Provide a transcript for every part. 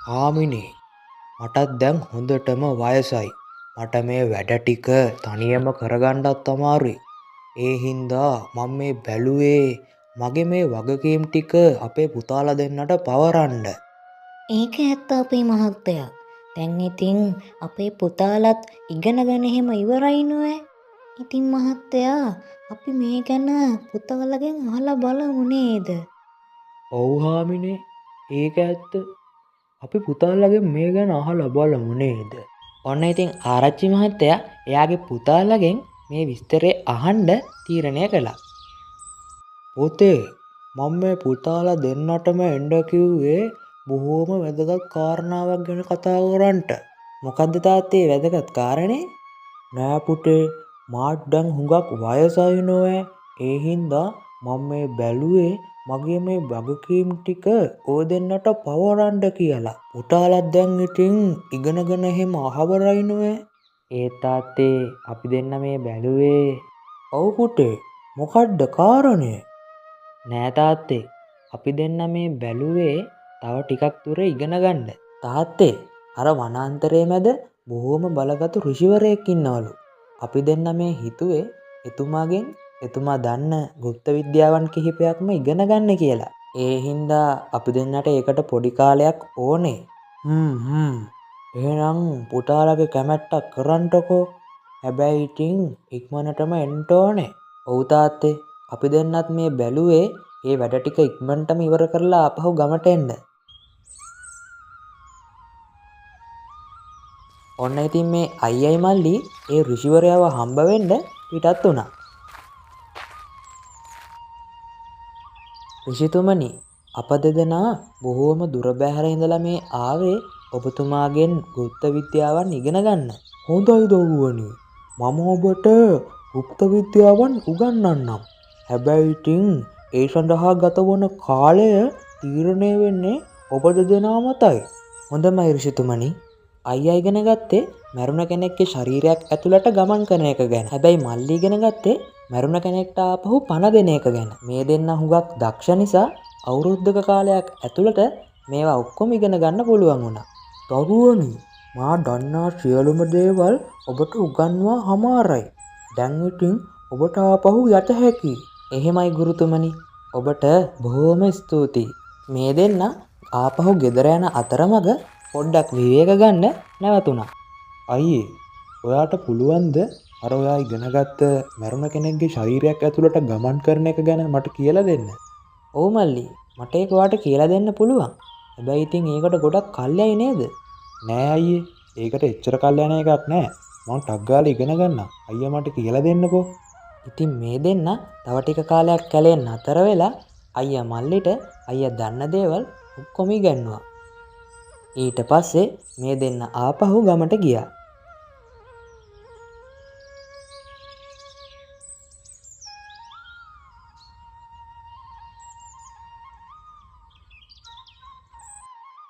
හාමිනේ මටත් දැන් හොඳටම වයසයි. මට මේ වැඩ ටික තනියම කරගන්නත් අමාරුයි. ඒ හින්දා මම මේ බැලුවේ මගේ මේ වගකීම් ටික අපේ පුතාලා දෙන්නට පවරන්න. ඒක ඇත්ත අපේ මහත්තයා. දැන් ඉතින් අපේ පුතාලත් ඉගෙන ගන්න එහෙම ඉවරයි නෝෑ. ඉතින් මහත්තයා අපි මේ ගැන පුතාලගෙන් අහලා බලමු නේද? ඔව් හාමිනේ ඒක ඇත්ත. අපි පුතාලගෙන් මේ ගැන අහලා බලමු නේද? ඔන්න ඉතින් ආරච්චි මහත්තයා එයාගේ පුතාලගෙන් මේ විස්තරේ අහන්න තීරණය කළා. පුතේ මම මේ පුතාලා දෙන්නටම එන්න කිව්වේ බොහෝම වැදගත් කාරණාවක් ගැන කතා කරන්නට. මොකද්ද තාත්තේ වැදගත් කාරණේ? නෑ පුතේ මාත් දැන් හුඟක් වයසයි නෝෑ. ඒ හින්දා මම මේ බැලුවේ මගේ මේ වගකීම් ටික ඕ දෙන්නට පවරන්න කියලා. පුතාලත් දැන් ඉතින් ඉගෙනගෙන එහෙම අහවරයි නෝෑ. ඒ තාත්තේ අපි දෙන්න මේ බැලුවේ. ඔව් පුතේ මොකද්ද කාරණේ? නෑ තාත්තේ අපි දෙන්න මේ බැලුවේ තව ටිකක් දුර ඉගෙන ගන්න. තාත්තේ අර වනාන්තරයේ මැද බොහෝම බලගතු ඍෂිවරයෙක් ඉන්නවලු. අපි දෙන්න මේ හිතුවේ එතුමාගෙන් එතුමා දන්න গুপ্ত විද්‍යාවන් කිහිපයක්ම ඉගෙන ගන්න කියලා. ඒ හින්දා අපි දෙන්නට ඒකට පොඩි කාලයක් ඕනේ. එහෙනම් පුතාලගේ කැමැත්තක් කරන්නකෝ. හැබැයි ඉතින් ඉක්මනටම එන්න ඕනේ. ඔව් තාත්තේ අපි දෙන්නත් මේ බැලුවේ ඒ වැඩ ටික ඉක්මනටම ඉවර කරලා ආපහු ගමට එන්න. ඔන්න ඉතින් මේ අයියයි මල්ලි ඒ ඍෂිවරයාව හම්බ වෙන්න පිටත් වුණා. ඍෂිතුමනි අප දෙදෙනා බොහෝම දුර බැහැර ඉඳලා මේ ආවේ ඔබතුමාගෙන් গুপ্ত විද්‍යාවන් ඉගෙන ගන්න. හොඳයි දරුවනි. මම ඔබට গুপ্ত විද්‍යාවන් උගන්වන්නම්. හැබැයි ඉතින් ඒ සඳහා ගත වන කාලය තීරණය වෙන්නේ ඔබ දෙදෙනා මතයි. හොඳමයි ඍෂිතුමනි. අයියා ඉගෙන ගත්තේ මරුණ කෙනෙක්ගේ ශරීරයක් ඇතුළට ගමන් කරන එක ගැන. හැබැයි මල්ලි ඉගෙන ගත්තේ මරුණ කෙනෙක්ට ආපහු පණ දෙන එක ගැන. මේ දෙන්න හුඟක් දක්ෂ නිසා අවුරුද්දක කාලයක් ඇතුළට මේවා ඔක්කොම ඉගෙන ගන්න පුළුවන් වුණා. දරුවනි මා දන්නා සියලුම දේවල් ඔබට උගන්වා හමාරයි. දැන් ඉතින් ඔබට ආපහු යත හැකියි. එහෙමයි ගුරුතුමනි. ඔබට බොහෝම ස්තුතියි. මේ දෙන්න ආපහු ගෙදර යන අතරමඟ පොඩ්ඩක් විවේක ගන්න නැවතුණා. අයියේ ඔයාට පුළුවන්ද අර ඔයා ඉගෙනගත්ත මරුණ කෙනෙක්ගේ ශරීරයක් ඇතුළට ගමන් කරන එක ගැන මට කියලා දෙන්න? ඔව් මල්ලි මට ඒක ඔයාට කියලා දෙන්න පුළුවන්. හැබැයි ඉතින් ඒකට ගොඩක් කල් යයි නේද? නෑ අයියේ ඒකට එච්චර කල් යන එකක් නෑ. මම ටක් ගාලා ඉගෙන ගන්නම්. අයියා මට කියලා දෙන්නකෝ. ඉතින් මේ දෙන්න තව ටික කාලයක් කැලේ නතර වෙලා අයියා මල්ලිට අයියා දන්න දේවල් ඔක්කොම ඉගන්නුවා. ඊට පස්සේ මේ දෙන්න ආපහු ගමට ගියා.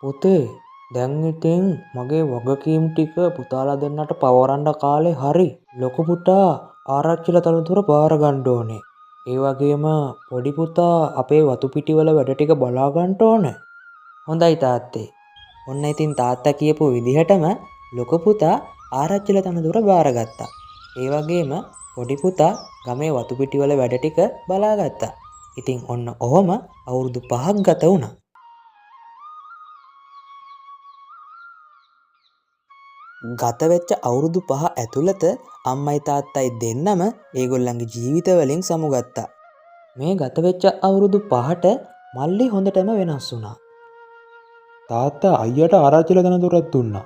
පුතේ දැන් ඉතින් මගේ වගකීම් ටික පුතාලා දෙන්නට පවරන්න කාලේ හරි. ලොකු පුතා ආරච්චිලා තනතුර බාර ගන්න ඕනේ. ඒ වගේම පොඩි පුතා අපේ වතු පිටිවල වැඩ ටික බලා ගන්න ඕනේ. හොඳයි තාත්තේ. ඔන්න ඉතින් තාත්තා කියපු විදිහටම ලොකු පුතා ආරච්චිලා තනතුර බාරගත්තා. ඒ වගේම පොඩි පුතා ගමේ වතු පිටිවල වැඩ ටික බලාගත්තා. ඉතින් ඔන්න ඔහොම අවුරුදු 5ක් ගත වුණා. ගත වෙච්ච අවුරුදු 5 ඇතුළත අම්මයි තාත්තයි දෙන්නම ඒගොල්ලන්ගේ ජීවිතවලින් සමුගත්තා. මේ ගත වෙච්ච අවුරුදු 5ට මල්ලි හොඳටම වෙනස් වුණා. තාත්තා අයියට ආරච්චිලා තනතුරක් දුන්නා.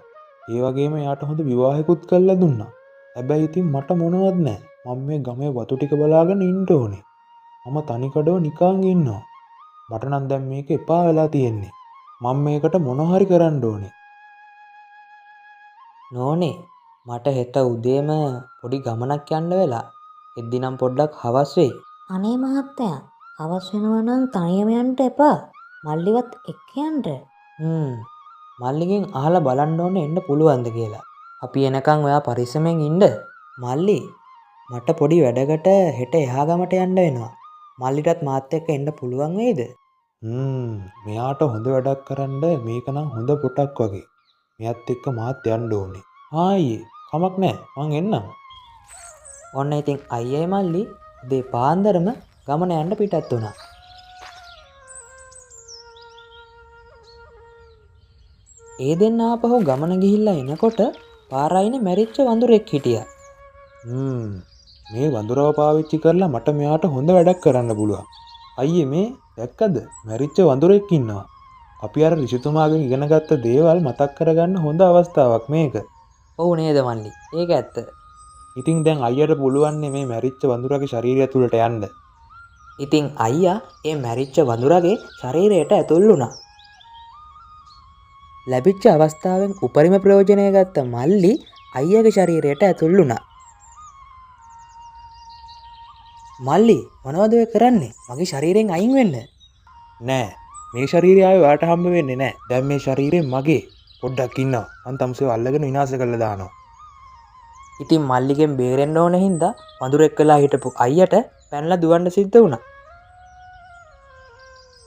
ඒ වගේම එයාට හොඳ විවාහයකුත් කරලා දුන්නා. හැබැයි ඉතින් මට මොනවත් නැහැ. මම මේ ගමේ වතු ටික බලාගෙන ඉන්න ඕනේ. මම තනිකඩව නිකන් ඉන්නවා. මට නම් දැන් මේක එපා වෙලා තියෙන්නේ. මම මේකට මොන හරි කරන්න ඕනේ. නෝනේ මට හෙට උදේම පොඩි ගමනක් යන්න වෙලා. එද්දිනම් පොඩ්ඩක් හවස් වෙයි. අනේ මහත්තයා හවස් වෙනවා නම් තනියම යන්න එපා. මල්ලිවත් එක්ක යන්න. මල්ලිගෙන් අහලා බලන්න ඕනේ එන්න පුළුවන්ද කියලා. අපි එනකන් ඔයා පරිස්සමෙන් ඉන්න. මල්ලි මට පොඩි වැඩකට හෙට එහා ගමට යන්න වෙනවා. මල්ලිටත් මාත් එක්ක එන්න පුළුවන් වේද? මෙයාට හොඳ වැඩක් කරන්න මේක නම් හොඳ පොටක් වගේ. මෙයත් එක්ක මාත් යන්න ඕනේ. ආයේ කමක් නැහැ මං එන්නම්. ඔන්න ඉතින් අයියයි මල්ලි උදේ පාන්දරම ගමන යන්න පිටත් වුණා. ඒ දෙන්න ආපහු ගමන ගිහිල්ලා එනකොට පාරායිනේ මැරිච්ච වඳුරෙක් හිටියා. මේ වඳුරව පාවිච්චි කරලා මට මෙයාට හොඳ වැඩක් කරන්න පුළුවන්. අයියේ මේ දැක්කද? මැරිච්ච වඳුරෙක් ඉන්නවා. අපි අර ඍෂිතුමාගෙන් ඉගෙනගත්ත දේවල් මතක් කරගන්න හොඳ අවස්ථාවක් මේක. ඔව් නේද මල්ලි? ඒක ඇත්ත. ඉතින් දැන් අයියට පුළුවන් මේ මැරිච්ච වඳුරගේ ශරීරය තුලට යන්න. ඉතින් අයියා ඒ මැරිච්ච වඳුරගේ ශරීරයට ඇතුල් වුණා. ලැබිච්ච අවස්ථාවෙන් උපරිම ප්‍රයෝජනය ගත්ත මල්ලි අයියාගේ ශරීරයට ඇතුල් වුණා. මල්ලි මොනවද ඔය කරන්නේ? මගේ ශරීරයෙන් අයින් වෙන්න. නෑ මේ ශරීරය ආයේ ඔයාට හම්බ වෙන්නේ නෑ. දැන් මේ ශරීරය මගේ. පොඩ්ඩක් ඉන්නවා. මං තමුසේ අල්ලගෙන විනාශ කරලා දානවා. ඉතින් මල්ලිගෙන් බේරෙන්න ඕන හින්දා වඳුරෙක් වෙලා හිටපු අයියට පැනලා දුවන්න සිද්ධ වුණා.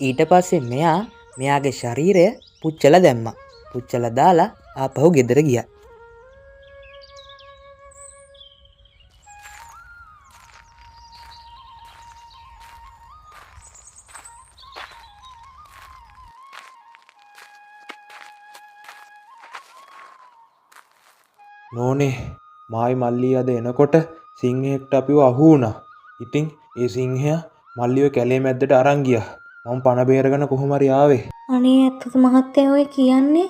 ඊට පස්සේ මෙයාගේ ශරීරය පුච්චලා දැම්මා. පුච්චලා දාලා ආපහු ගෙදර ගියා. නෝනේ මායි මල්ලි අද එනකොට සිංහයෙක්ට අපිව අහු වුණා. ඉතින් ඒ සිංහයා මල්ලිව කැලේ මැද්දට අරන් ගියා. මම පණ බේරගෙන කොහොම හරි ආවේ. අනේ ඇත්තද මහත්තයා ඔය කියන්නේ?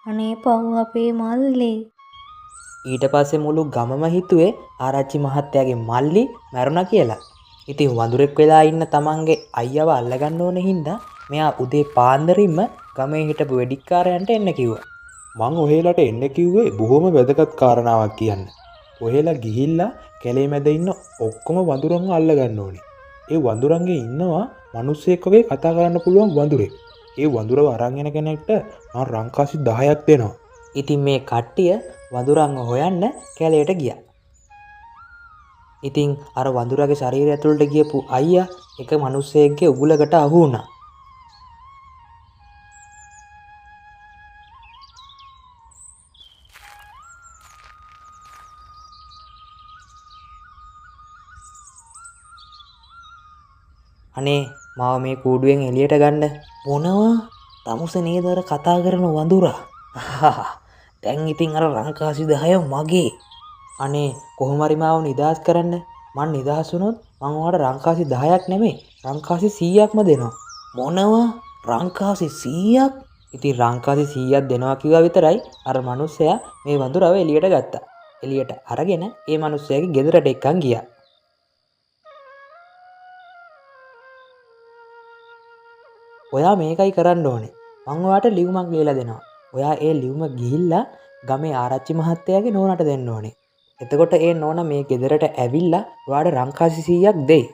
අනේ පව් අපේ මල්ලේ. ඊට පස්සේ මුළු ගමම හිතුවේ ආරච්චි මහත්තයාගේ මල්ලි මැරුණා කියලා. ඉතින් වඳුරෙක් වෙලා ඉන්න තමන්ගේ අයියව අල්ලගන්න ඕන හින්දා මෙයා උදේ පාන්දරින්ම ගමේ හිටපු වෙඩික්කාරයන්ට එන්න කිව්වා. මං ඔහෙලට එන්න කිව්වේ බොහොම වැදගත් කාරණාවක් කියන්න. ඔහෙලා ගිහිල්ලා කැලේ මැද ඉන්න ඔක්කොම වඳුරන්ව අල්ලගන්න ඕනේ. ඒ වඳුරන්ගේ ඉන්නවා මිනිස්සෙක් වගේ කතා කරන්න පුළුවන් වඳුරෙක්. ඒ වඳුරව අරන් එන කෙනෙක්ට මං රංකාසි 10ක් දෙනවා. ඉතින් මේ කට්ටිය වඳුරන්ව හොයන්න කැලේට ගියා. ඉතින් අර වඳුරගේ ශරීරය ඇතුළට ගියපු අයියා එක මිනිස්සෙක්ගේ උගුලකට අහු වුණා. අනේ මාව මේ කූඩුවෙන් එළියට ගන්න. මොනවා? තමුසේ නේද අර කතා කරන වඳුරා? දැන් ඉතින් අර රංකාසි 10 මගේ. අනේ කොහොම හරි මාව නිදහස් කරන්න. මං නිදහස් වුණොත් මං ඔයාලට රංකාසි 10ක් නෙමෙයි රංකාසි 100ක්ම දෙනවා. මොනවා? රංකාසි 100ක්? ඉතින් රංකාසි 100ක් දෙනවා කිව්වා විතරයි අර මිනිස්සයා මේ වඳුරව එළියට ගත්තා. එළියට අරගෙන ඒ මිනිස්සයාගේ ගෙදරට එක්කන් ගියා. ඔයා මේකයි කරන්න ඕනේ. මං ඔයාට ලියුමක් ලියලා දෙනවා. ඔයා ඒ ලියුම ගිහිල්ලා ගමේ ආරච්චි මහත්තයාගේ නෝනාට දෙන්න ඕනේ. එතකොට ඒ නෝනා මේ ගෙදරට ඇවිල්ලා ඔයාට රංකාසි 100ක් දෙයි.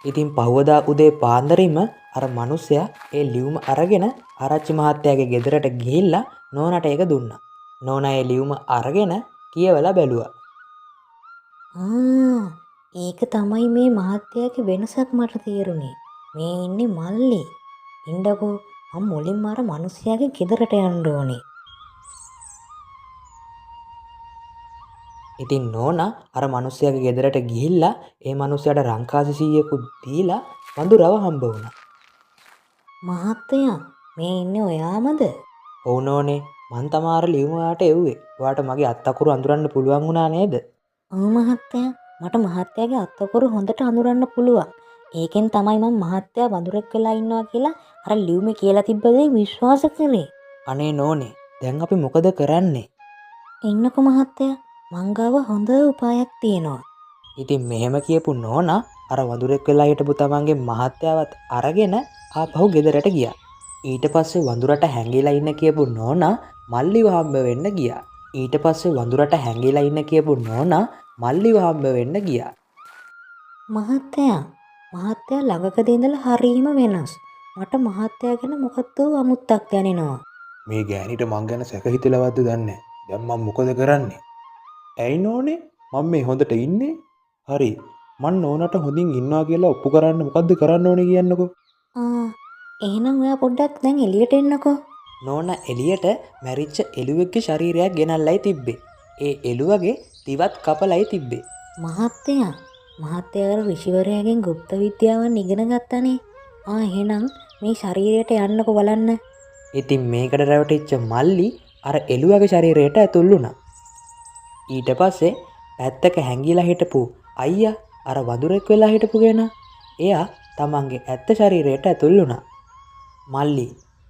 ඉතින් පහවදා උදේ පාන්දරින්ම අර මිනිස්සයා ඒ ලියුම අරගෙන ආරච්චි මහත්තයාගේ ගෙදරට ගිහිල්ලා නෝනාට ඒක දුන්නා. නෝනා ඒ ලියුම අරගෙන කියවලා බැලුවා. ඒක තමයි මේ මහත්තයාගේ වෙනසක් මට තේරුනේ. මේ ඉන්නේ මල්ලි. ඉන්නකෝ මම මුලින්ම අර මිනිස්යාගේ ගෙදරට යන්න ඕනේ. ඉතින් නෝනා අර මිනිස්සයාගේ ගෙදරට ගිහිල්ලා ඒ මිනිස්සයාට රංකාසි 100කුත් දීලා වඳුරව හම්බ වුණා. මහත්තයා මේ ඉන්නේ ඔයාමද? ඔව් නෝනේ මං තමයි අර ලියුම ඔයාට එව්වේ. ඔයාට මගේ අත්අකුරු අඳුරන්න පුළුවන් වුණා නේද? ඔව් මහත්තයා මට මහත්තයාගේ අත්අකුරු හොඳට අඳුරන්න පුළුවන්. ඒකෙන් තමයි මම මහත්තයා වඳුරෙක් වෙලා ඉන්නවා කියලා අර ලියුමේ කියලා තිබ්බ දේ විශ්වාස කරේ. අනේ නෝනේ දැන් අපි මොකද කරන්නේ? ඉන්නකෝ මහත්තයා මං ගාව හොඳ උපායක් තියෙනවා. ඉතින් මෙහෙම කියපු නෝනා අර වඳුරෙක් වෙලා හිටපු තමන්ගේ මහත්තයාවත් අරගෙන ආපහු ගෙදරට ගියා. ඊට පස්සේ වඳුරට හැංගිලා ඉන්න කියපු නෝනා මල්ලිව හම්බ වෙන්න ගියා. ඊට පස්සේ වඳුරට හැංගිලා ඉන්න කියපු නෝනා මල්ලිව හම්බ වෙන්න ගියා. මහත්තයා ළඟකදී ඉඳලා හරීම වෙනස්. මට මහත්තයා ගැන මොකද්ද අමුත්තක් දැනෙනවා. මේ ගෑණිට මං ගැන සැක හිතලවද්ද දන්නේ නැහැ. දැන් මම මොකද කරන්නේ? ඇයි නෝනේ? මම මේ හොඳට ඉන්නේ. හරි. මන් නෝනට හොඳින් ඉන්නවා කියලා ඔප්පු කරන්න මොකද්ද කරන්න ඕනේ කියන්නකෝ. එහෙනම් ඔයා පොඩ්ඩක් දැන් එළියට එන්නකෝ. නෝනා එළියට මැරිච්ච එළුවෙක්ගේ ශරීරයක් ගෙනල්ලයි තිබ්බේ. ඒ එළුවගේ දිවත් කපලයි තිබ්බේ. මහත්තයා ඍෂිවරයාගෙන් গুপ্ত විද්‍යාවන් ඉගෙන ගත්තනේ. එහෙනම් මේ ශරීරයට යන්නකෝ බලන්න. ඉතින් මේකට රැවටිච්ච මල්ලි අර එළුවගේ ශරීරයට ඇතුල් වුණා. ඊට පස්සේ පැත්තක හැංගිලා හිටපු අයියා අර වඳුරෙක් වෙලා හිටපු කෙනා එයා තමන්ගේ ඇත්ත ශරීරයට ඇතුල් වුණා.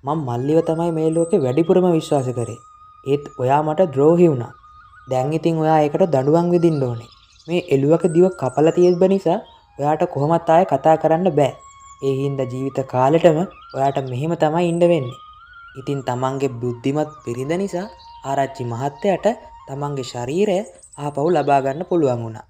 මම මල්ලිව තමයි මේ ලෝකේ වැඩිපුරම විශ්වාස කරේ. ඒත් ඔයා මට ද්‍රෝහි වුණා. දැන් ඉතින් ඔයා ඒකට දඬුවම් විඳින්න ඕනේ. මේ එළුවක දිව කපලා තියබ නිසා ඔයාට කොහොමත් ආයේ කතා කරන්න බෑ. ඒ හින්දා ජීවිත කාලෙටම ඔයාට මෙහෙම තමයි ඉන්න වෙන්නේ. ඉතින් තමන්ගේ බුද්ධිමත් බිරිඳ නිසා ආරච්චි මහත්තයාට තමන්ගේ ශරීරය ආපහු ලබා ගන්න පුළුවන් වුණා.